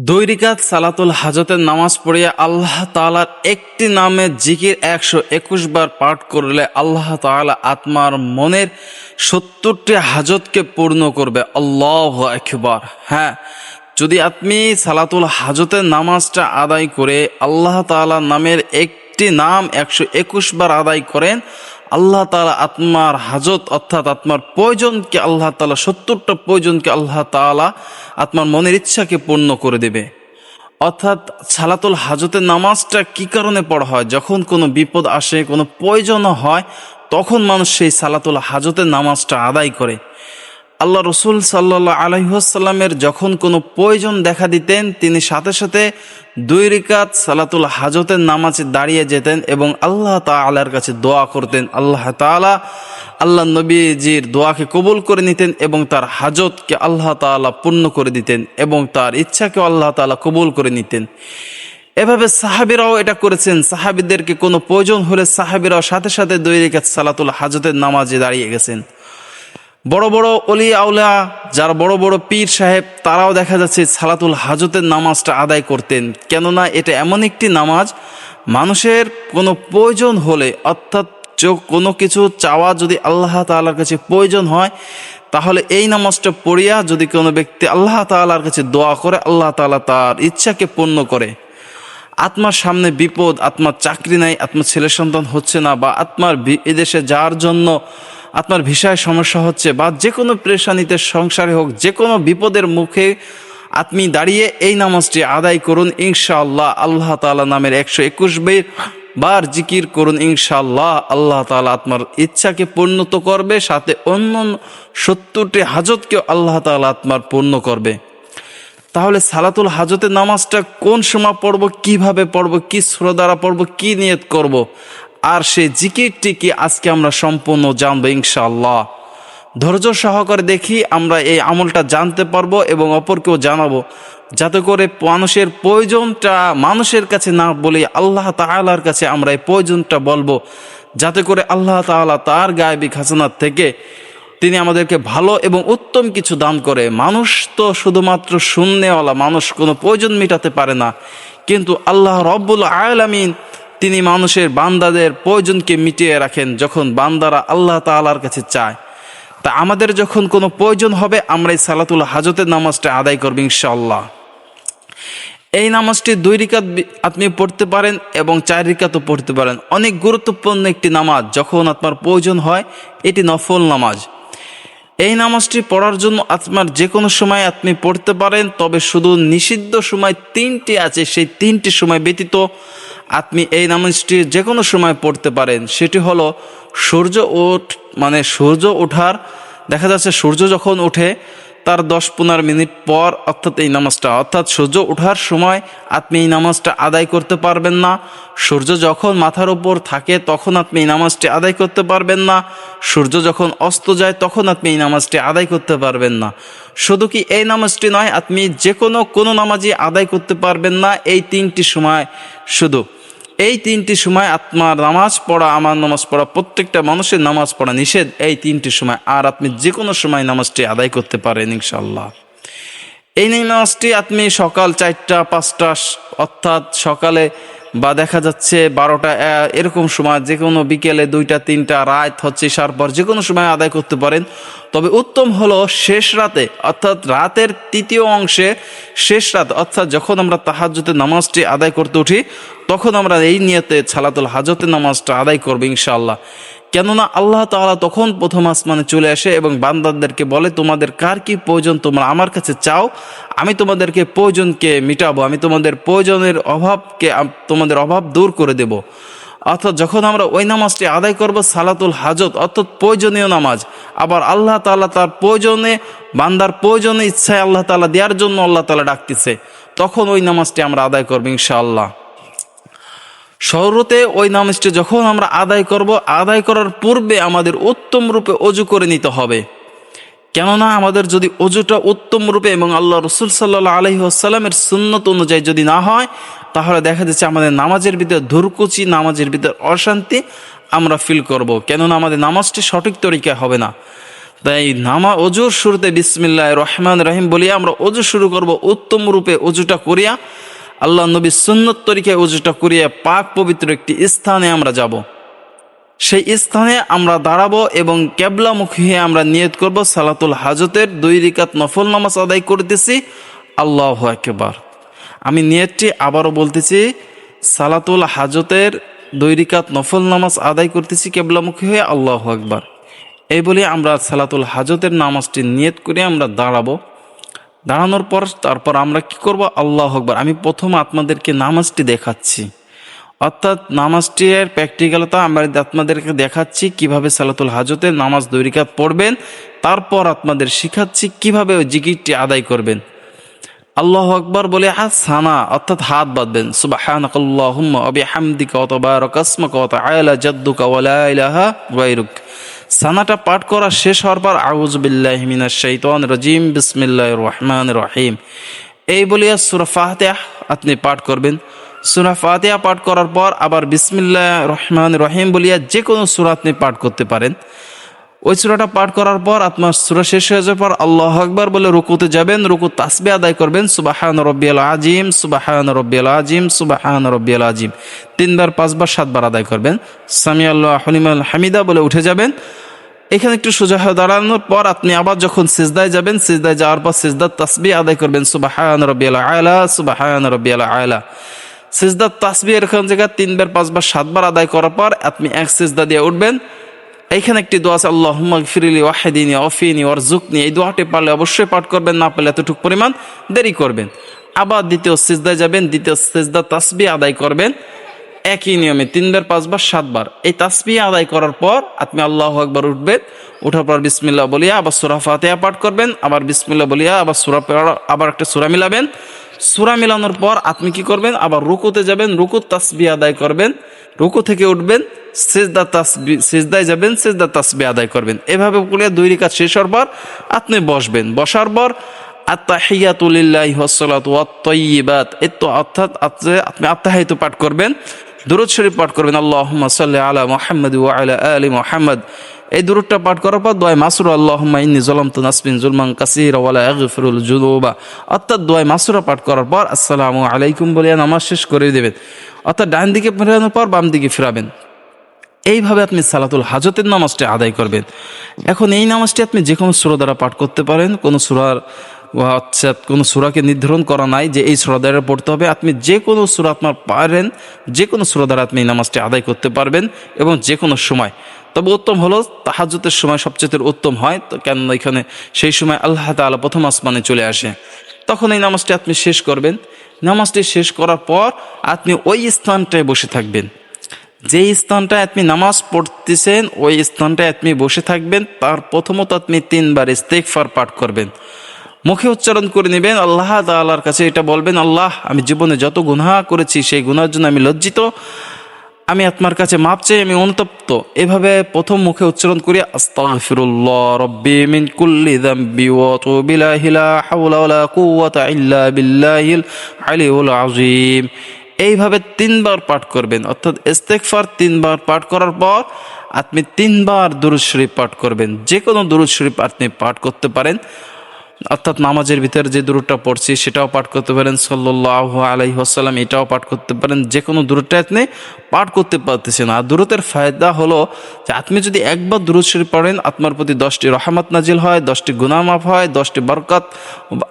দুই রিকাত সালাতুল হাজতের নামাজ পড়িয়া আল্লাহ তাআলার একটি নামের জিকির 121 বার পাঠ করলে আল্লাহ তাআলা আত্মার মনের 70টি হাজতকে পূর্ণ করবে। আল্লাহু আকবার। হ্যাঁ, যদি আপনি সালাতুল হাজতের নামাজটা আদায় করে আল্লাহ তাআলার নামের একটি নাম 121 বার আদায় করেন, আল্লাহ তাআলা আত্মার হাজত অর্থাৎ আত্মার প্রয়োজনকে আল্লাহ তাআলা 70টা প্রয়োজনকে আল্লাহ তাআলা আত্মার মনের ইচ্ছাকে পূর্ণ করে দেবে। অর্থাৎ সালাতুল হাজতের নামাজটা কি কারণে পড়া হয়? যখন কোনো বিপদ আসে, কোনো প্রয়োজন হয়, তখন মানুষ সেই সালাতুল হাজতের নামাজটা আদায় করে। আল্লাহ রসুল সাল্লাল্লাহু আলাইহি ওয়াসাল্লামের যখন কোনো প্রয়োজন দেখা দিতেন, তিনি সাথে সাথে 2 রিকাত সালাতুল হাজতের নামাজে দাঁড়িয়ে যেতেন এবং আল্লাহ তাআলার কাছে দোয়া করতেন। আল্লাহ তাআলা আল্লাহ নবীজির দোয়াকে কবুল করে নিতেন এবং তার হাজতকে আল্লাহ তাআলা পূর্ণ করে দিতেন এবং তার ইচ্ছাকে আল্লাহ তাআলা কবুল করে নিতেন। এভাবে সাহাবীরাও এটা করেছেন। সাহাবীদেরকে কোনো প্রয়োজন হলে সাহাবীরাও সাথে সাথে 2 রিকাত সালাতুল হাজতের নামাজে দাঁড়িয়ে গেছেন। বড় বড় অলি আউলিয়া, যারা বড় বড় পীর সাহেব, তারাও দেখা যাচ্ছে সালাতুল হাজতের নামাজটা আদায় করতেন। কেননা এটা এমন একটি নামাজ, মানুষের কোনো প্রয়োজন হলে অর্থাৎ কোনো কিছু চাওয়া যদি আল্লাহ তাআলার কাছে প্রয়োজন হয়, তাহলে এই নামাজটা পড়িয়া যদি কোনো ব্যক্তি আল্লাহ তাআলার কাছে দোয়া করে, আল্লাহ তাআলা তার ইচ্ছাকে পূর্ণ করে। আত্মার সামনে বিপদ, আত্মার চাকরি নাই, আত্মার ছেলে সন্তান হচ্ছে না, বা আত্মার এদেশে যাওয়ার জন্য আপনার ভিসায় সমস্যা হচ্ছে, বা যে কোনো পেরেশানিতে সংসারে হোক, যে কোনো বিপদের মুখে আপনি দাঁড়িয়ে এই নামাজটি আদায় করুন। ইনশাআল্লাহ আল্লাহ তাআলা নামের 121 বার জিকির করুন। ইনশাআল্লাহ আল্লাহ তাআলা আপনার ইচ্ছাকে পূর্ণত করবে, সাথে অন্য 70টি হাজতকেও আল্লাহ তাআলা আপনার পূর্ণ করবে। তাহলে সালাতুল হাজতের নামাজটা কোন সময় পড়ব, কিভাবে পড়ব, কি সূরা দ্বারা পড়ব, কি নিয়ত করব, আর সেই জিকিরটি কি আজকে আমরা সম্পূর্ণ জানবো ইনশাআল্লাহ। ধৈর্য সহকারে দেখি আমরা এই আমলটা জানতে পারবো এবং অপরকেও জানাবো, যাতে করে মানুষের প্রয়োজনটা মানুষের কাছে না বলে আল্লাহ তাআলার কাছে আমরা এই প্রয়োজনটা বলবো, যাতে করে আল্লাহ তাআলা তার গায়বী খাজানাত থেকে তিনি আমাদেরকে ভালো এবং উত্তম কিছু দান করে। মানুষ তো শুধুমাত্র শূন্যওয়ালা, মানুষ কোনো প্রয়োজন মেটাতে পারে না, কিন্তু আল্লাহ রব্বুল আলামিন তিনি মানুষের বান্দাদের প্রয়োজনকে মিটিয়ে রাখেন যখন বান্দারা আল্লাহ তাআলার কাছে চায়। তা আমাদের যখন কোনো প্রয়োজন হবে, আমরা এই সালাতুল হাজতের নামাজটা আদায় করব ইনশাআল্লাহ। এই নামাজটি 2 রিকাত আপনি পড়তে পারেন এবং 4 রিকাতও পড়তে পারেন। অনেক গুরুত্বপূর্ণ একটি নামাজ, যখন আপনার প্রয়োজন হয়, এটি নফল নামাজ। এই নামাজটি পড়ার জন্য আপনার যে কোনো সময় আপনি পড়তে পারেন, তবে শুধু নিষিদ্ধ সময় 3টি আছে, সেই 3টি সময় ব্যতীত আপনি এই নামাজটি যে কোনো সময় পড়তে পারেন। সেটি হলো সূর্য ওঠার, দেখা যাচ্ছে সূর্য যখন ওঠে তার 10-15 মিনিট পর, অর্থাৎ এই নামাজটা, অর্থাৎ সূর্য ওঠার সময় আপনি এই নামাজটা আদায় করতে পারবেন না। সূর্য যখন মাথার উপর থাকে তখন আপনি এই নামাজটি আদায় করতে পারবেন না। সূর্য যখন অস্ত যায় তখন আপনি এই নামাজটি আদায় করতে পারবেন না। শুধু কি এই নামাজটি নয়, আপনি যে কোনো নামাজই আদায় করতে পারবেন না। এই 3টি সময়, শুধু এই 3টি সময় আপনার নামাজ পড়া, আমার নামাজ পড়া, প্রত্যেকটা মানুষের নামাজ পড়া নিষেধ এই 3টি সময়। আর আপনি যে কোনো সময় নামাজটি আদায় করতে পারেন ইনশাআল্লাহ। এই নামাজটি আপনি সকাল 4টা 5টা, অর্থাৎ সকালে, বা দেখা যাচ্ছে 12টা এরকম সময়, যে কোনো বিকেলে 2টা 3টা, রাত হচ্ছে ইশার পর, যে কোনো সময় আদায় করতে পারেন। তবে উত্তম হলো শেষ রাতে, অর্থাৎ রাতের 3য় অংশে, শেষ রাত, অর্থাৎ যখন আমরা তাহাজ্জুদের নামাজটি আদায় করতে উঠি, তখন আমরা এই নিয়তে সালাতুল হাজতের নামাজটা আদায় করব ইনশাআল্লাহ। কেননা আল্লাহ তাআলা তখন প্রথম আসমানে চলে আসে এবং বান্দাদেরকে বলে, তোমাদের কার কি প্রয়োজন তোমরা আমার কাছে চাও, আমি তোমাদেরকে প্রয়োজনকে মিটাবো, আমি তোমাদের প্রয়োজনের অভাবকে, তোমাদের অভাব দূর করে দেব। অর্থাৎ যখন আমরা ওই নামাজটি আদায় করব, সালাতুল হাজত অর্থাৎ প্রয়োজনীয় নামাজ, আবার আল্লাহ তাআলা তার প্রয়োজনে, বান্দার প্রয়োজনে, ইচ্ছায় আল্লাহ তাআলা দেওয়ার জন্য আল্লাহ তাআলা ডাকতেছে, তখন ওই নামাজটি আমরা আদায় করব ইনশাআল্লাহ। শুরুতে ওই নামাজটি যখন আমরা আদায় করব, আদায় করার পূর্বে আমাদের উত্তম রূপে ওযু করে নিতে হবে। কেননা আমাদের যদি ওযুটা উত্তম রূপে এবং আল্লাহ রাসূল সাল্লাল্লাহু আলাইহি ওয়াসাল্লামের সুন্নত অনুযায়ী যদি না হয়, তাহলে দেখা যাচ্ছে আমাদের নামাজের ভিতরে ধুরকুচি, নামাজের ভিতরে অশান্তি আমরা ফিল করব। কেননা আমাদের নামাজটি সঠিক তরিকায় হবে না। তাই অজুর শুরুতে বিসমিল্লাহির রহমানির রহিম বলিয়া আমরা অজু শুরু করব। উত্তম রূপে অজুটা করিয়া আল্লাহ নবী সুন্নত তরিকায় অজুটা করিয়া পাক পবিত্র একটি স্থানে আমরা যাব। সেই স্থানে আমরা দাঁড়াবো এবং কেবলামুখী হয়ে আমরা নিয়ত করব সালাতুল হাজতের 2 রাকাত নফল নামাজ আদায় করতেছি। আল্লাহু আকবার। আমি নিয়তটি আবারও বলতেছি, সালাতুল হাজতের 2 রাকাত নফল নামাজ আদায় করতেছি কেবলামুখী হয়ে। আল্লাহু আকবার। এই বলে আমরা সালাতুল হাজতের নামাজটি নিয়ত করে আমরা দাঁড়াবো। দাঁড়ানোর পর তারপর আমরা কি করব? আল্লাহু আকবার। আমি প্রথম আপনাদেরকে নামাজটি দেখাচ্ছি, অর্থাৎ নামাজটির প্র্যাকটিক্যালতা আমরা আপনাদেরকে দেখাচ্ছি কিভাবে সালাতুল হাজতের নামাজ 2 রাকাত পড়বেন। তারপর আপনাদের শিখাচ্ছি কিভাবে ওই জিকিরটি আদায় করবেন। আল্লাহু আকবার বলে সানা অর্থাৎ হাত বাঁধবেন। সুবহানাকাল্লাহুম্মা ওয়া বিহামদিকা ওয়া তাবারাকা ইসমুকা ওয়া তাআলা জাদ্দুকা ওয়া লা ইলাহা গায়রুক। সানাটা পাঠ করা শেষ হওয়ার পর আউযু বিল্লাহি মিনাশ শাইতানির রাজিম বিসমিল্লাহির রহমানির রহিম এই বলিয়া সূরা ফাতিহা আপনি পাঠ করবেন। সূরা ফাতিহা পাঠ করার পর আবার বিসমিল্লাহির রহমানির রহিম বলিয়া যে কোনো সূরা আপনি পাঠ করতে পারেন। ওই সূরাটা পাঠ করার পর আপনার সূরা শেষ হয়ে যাওয়ার পর আল্লাহু আকবার বলে রুকুতে যাবেন। রুকু তাসবিহ আদায় করবেন, সুবহানা রাব্বিয়াল আযীম, সুবহানা রাব্বিয়াল আযীম, সুবহানা রাব্বিয়াল আযীম 3 বার 5 বার 7 বার আদায় করবেন। সামিআল্লাহু লিমান হামিদা বলে উঠে যাবেন। এখানে একটু সোজা হয়ে দাঁড়ানোর পর আপনি আবার যখন সিজদায় যাবেন, সিজদায় যাওয়ার পর সিজদার তাসবিহ আদায় করবেন, সুবহানা রাব্বিয়াল আ'লা, সুবহানা রাব্বিয়াল আ'লা। সিজদার তাসবিহ এরকম জায়গায় 3 বার 5 বার 7 বার আদায় করার পর আপনি এক সিজদা দিয়ে উঠবেন। এইখানে একটি দোয়া আছে, আল্লাহুম্মা গফিরলি ওয়াহদিনি ওয়াফিনি ওয়ারজুকনি। এই দোয়াটি পারলে অবশ্যই পাঠ করবেন, না পারলে এতটুকু পরিমাণ দেরি করবেন। আবার দ্বিতীয় সিজদায় যাবেন, দ্বিতীয় সিজদা তাসবিহ আদায় করবেন একই নিয়মে 3 বার 5 বার 7 বার। এই তাসবিহ আদায় করার পর আপনি আল্লাহু আকবার উঠবেন। ওঠার পর বিসমিল্লাহ বলিয়া আবার সূরা ফাতিহা পাঠ করবেন, আবার বিসমিল্লাহ বলিয়া আবার আবার একটা সূরা মিলাবেন। সূরা মিলানোর পর আপনি কি করবেন? আবার রুকুতে যাবেন, রুকুর তাসবিহ আদায় করবেন, রুকু থেকে উঠবেন, সিজদায় যাবেন, সিজদা তাসবিহ আদায় করবেন। এভাবে করে 2 রাকাত শেষ হওয়ার পর আপনি বসবেন। বসার পর আত-তাহিয়াতু লিল্লাহি ওয়াস-সালাতু ওয়াত-তাইয়্যিবাত অর্থাৎ আপনি আত-তাহিয়াতু পাঠ করবেন, দুরূদ শরীফ পাঠ করবেন, আল্লাহুম্মা সাল্লি আলা মুহাম্মাদ ওয়া আলা আলি মুহাম্মাদ। এই দুরূদটা পাঠ করার পর দোয়া মাসুরা, আল্লাহুম্মা ইন্নী যালামতু নাফসি যুলমান কাসীরা ওয়া লা আগফিরুল যুনুবা। অর্থাৎ দোয়া মাসুরা পাঠ করার পর আসসালামু আলাইকুম বলে নামাজ শেষ করে দেবেন। অর্থাৎ ডান দিকে ফেরানোর পর বাম দিকে ফিরাবেন। এইভাবে আপনি সালাতুল হাজতের নামাজটি আদায় করবেন। এখন এই নামাজটি আপনি যে কোনো সূরা দ্বারা পাঠ করতে পারেন। কোনো সূরার কোনো সূরাকে নির্ধারণ করা নাই যে এই সূরা দ্বারা পড়তে হবে। আপনি যে কোনো সূরা আপনার পারেন, যে কোনো সূরা দ্বারা আপনি এই নামাজটি আদায় করতে পারবেন এবং যে কোনো সময়। তবে উত্তম হলো তাহাজ্জুদের সময় সবচেয়ে উত্তম হয়, তো কেননা এখানে সেই সময় আল্লাহ তাআলা প্রথম আসমানে চলে আসে। তখন এই নামাজটি আপনি শেষ করবেন। নামাজটি শেষ করার পর আপনি ওই স্থানটায় বসে থাকবেন। যেই স্থানটায় আপনি নামাজ পড়তেছেন ওই স্থানটায় আপনি বসে থাকবেন। তার প্রথমত আপনি 3 বার ইস্তেগফার পাঠ করবেন, মুখে উচ্চারণ করে নেবেন। আল্লাহ তাআলার কাছে এটা বলবেন, আল্লাহ আমি জীবনে যত গুনাহ করেছি সেই গুনাহের জন্য আমি লজ্জিত, আমি আপনার কাছে মাপ চাই, আমি অনুতপ্ত। এভাবে প্রথম মুখে উচ্চারণ করি আস্তাগফিরুল্লাহ রাব্বি মিন কুল্লি যামবি ওয়া আতুবু ইলাইহি লা হাওলা ওয়ালা কুওয়াতা ইল্লা বিল্লাহিল আলিয়্যিল আযীম। এইভাবে 3 বার পাঠ করবেন। অর্থাৎ ইস্তেগফার 3 বার পাঠ করার পর আপনি 3 বার দুরূদ শরীফ পাঠ করবেন। যে কোনো দুরূদ শরীফ আপনি পাঠ করতে পারেন। অর্থাৎ নামাজের ভিতরে যে দুরূদটা পড়ছি সেটাও পাঠ করতে পারেন, সাল্লাল্লাহু আলাইহি ওয়াসাল্লাম এটাও পাঠ করতে পারেন। যে কোনো দুরূদটা আপনি পাঠ করতে পারতেছেন। আর দুরূদের ফায়দা হলো যে আপনি যদি একবার দুরূদ শরীফ পড়েন আপনার প্রতি 10টি রহমত নাজিল হয়, 10টি গুনাহ মাফ হয়, 10টি বরকত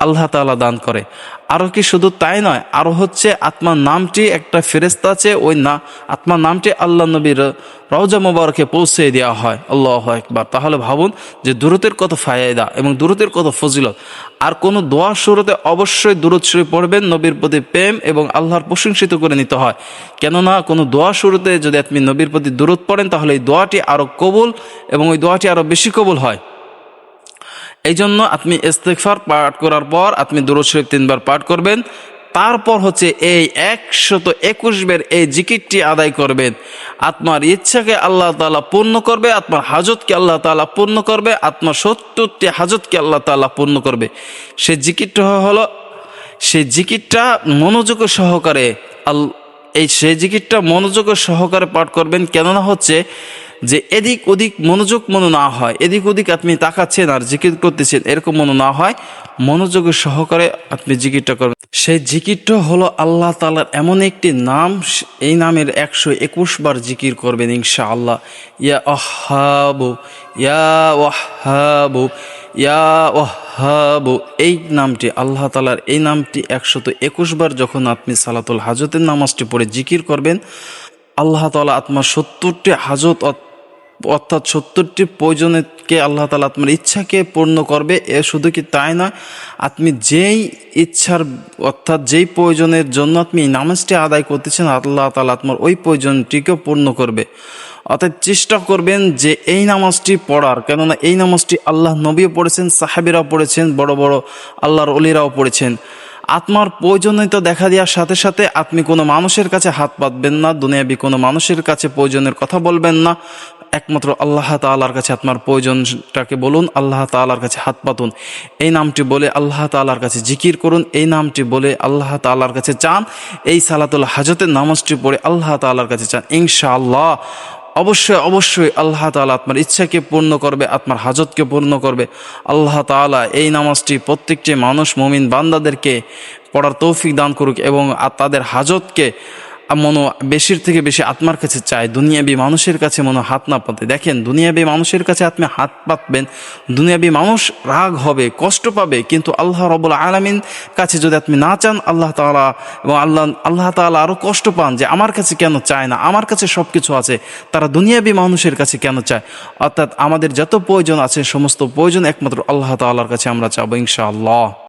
আল্লাহ তাআলা দান করে। আরও কি শুধু তাই নয়, আরও হচ্ছে আত্মার নামটি একটা ফেরেশতা আছে, ওই আত্মার নামটি আল্লাহ নবীর রওজা মোবারকে পৌঁছে দেওয়া হয়। আল্লাহু আকবার। তাহলে ভাবুন যে দুরূদের কত ফায়দা এবং দুরূদের কত ফজিলত। আর কোনো দোয়া শুরুতে অবশ্যই দুরূদ শরীফ পড়বেন, নবীর প্রতি প্রেম এবং আল্লাহর প্রশংসিত করে নিতে হয়। কেননা কোনো দোয়া শুরুতে যদি আপনি নবীর প্রতি দুরূদ পড়েন তাহলে এই দোয়াটি আরও কবুল এবং ওই দোয়াটি আরও বেশি কবুল হয়। এই জন্য আপনি ইস্তেগফার পাঠ করার পর আপনি দুরূদ শরীফ 3 বার পাঠ করবেন। তারপর হচ্ছে এই 121 বার এই জিকিরটি আদায় করবেন। আপনার ইচ্ছাকে আল্লাহ তাআলা পূর্ণ করবে, আপনার হাজতকে আল্লাহ তাআলা পূর্ণ করবে, আপনার 70টি হাজতকে আল্লাহ তাআলা পূর্ণ করবে। সেই জিকিরটা হলো, সেই জিকিরটা মনোযোগ সহকারে সেই জিকিরটা মনোযোগ সহকারে পাঠ করবেন। কেননা হচ্ছে যে এদিক ওদিক মনোযোগ মনে না হয়, এদিক ওদিক আপনি তাকাচ্ছেন আর জিকির করতেছেন এরকম মনে না হয়, মনোযোগের সহকারে আপনি জিকিরটা করবেন। সেই জিকিরটা হলো আল্লাহ তাআলার এমন একটি নাম, এই নামের 121 বার জিকির করবেন ইনশাআল্লাহ। ইয়া ওয়াহ্হাবু, ইয়া ওয়াহ্হাবু, ইয়া ওয়াহ্হাবু, এই নামটি আল্লাহ তাআলার এই নামটি 121 বার যখন আপনি সালাতুল হাজতের নামাজটি পড়ে জিকির করবেন, আল্লাহ তাআলা আপনার 70টি হাজত অর্থাৎ 70টি প্রয়োজনকে আল্লাহ তাআলা আপনার ইচ্ছাকে পূর্ণ করবে। এ শুধু কি তাই নয়, আপনি যেই ইচ্ছার অর্থাৎ যেই প্রয়োজনের জন্য আপনি এই নামাজটি আদায় করতেছেন, আল্লাহ তাআলা আপনার ওই প্রয়োজনটিকেও পূর্ণ করবে। অর্থাৎ চেষ্টা করবেন যে এই নামাজটি পড়ার, কেননা এই নামাজটি আল্লাহ নবীও পড়েছেন, সাহাবীরাও পড়েছেন, বড় বড় আল্লাহর ওলিরাও পড়েছেন। আত্মার প্রয়োজনীয়তা দেখা দেওয়ার সাথে সাথে আপনি কোনো মানুষের কাছে হাত পাতবেন না, দুনিয়াবি কোনো মানুষের কাছে প্রয়োজনের কথা বলবেন না, একমাত্র আল্লাহ তাআলার কাছে আপনার প্রয়োজনটাকে বলুন, আল্লাহ তাআলার কাছে হাত পাতুন, এই নামটি বলে আল্লাহ তাআলার কাছে জিকির করুন, এই নামটি বলে আল্লাহ তাআলার কাছে চান, এই সালাতুল হাজতের নামাজটি পড়ে আল্লাহ তাআলার কাছে চান। ইনশাআল্লাহ অবশ্যই অবশ্যই আল্লাহ তাআলা আপনার ইচ্ছাকে পূর্ণ করবে, আপনার হাজতকে পূর্ণ করবে। আল্লাহ তাআলা এই নামাজটি প্রত্যেকটি মানুষ মুমিন বান্দাদেরকে পড়ার তৌফিক দান করুক এবং তাদের হাজতকে বেশির থেকে বেশি আত্মার কাছে চায়, দুনিয়াবি মানুষের কাছে হাত না পাতে। দেখেন, দুনিয়াবি মানুষের কাছে আপনি হাত পাতবেন, দুনিয়াবি মানুষ রাগ হবে, কষ্ট পাবে, কিন্তু আল্লাহ রাব্বুল আলামিন কাছে যদি আপনি না চান, আল্লাহ তাআলা এবং আল্লাহ তাআলা আরও কষ্ট পান যে আমার কাছে কেন চায় না, আমার কাছে সব কিছু আছে, তারা দুনিয়াবি মানুষের কাছে কেন চায়। অর্থাৎ আমাদের যত প্রয়োজন আছে সমস্ত প্রয়োজন একমাত্র আল্লাহ তাআলার কাছে আমরা চাবো ইনশাআল্লাহ।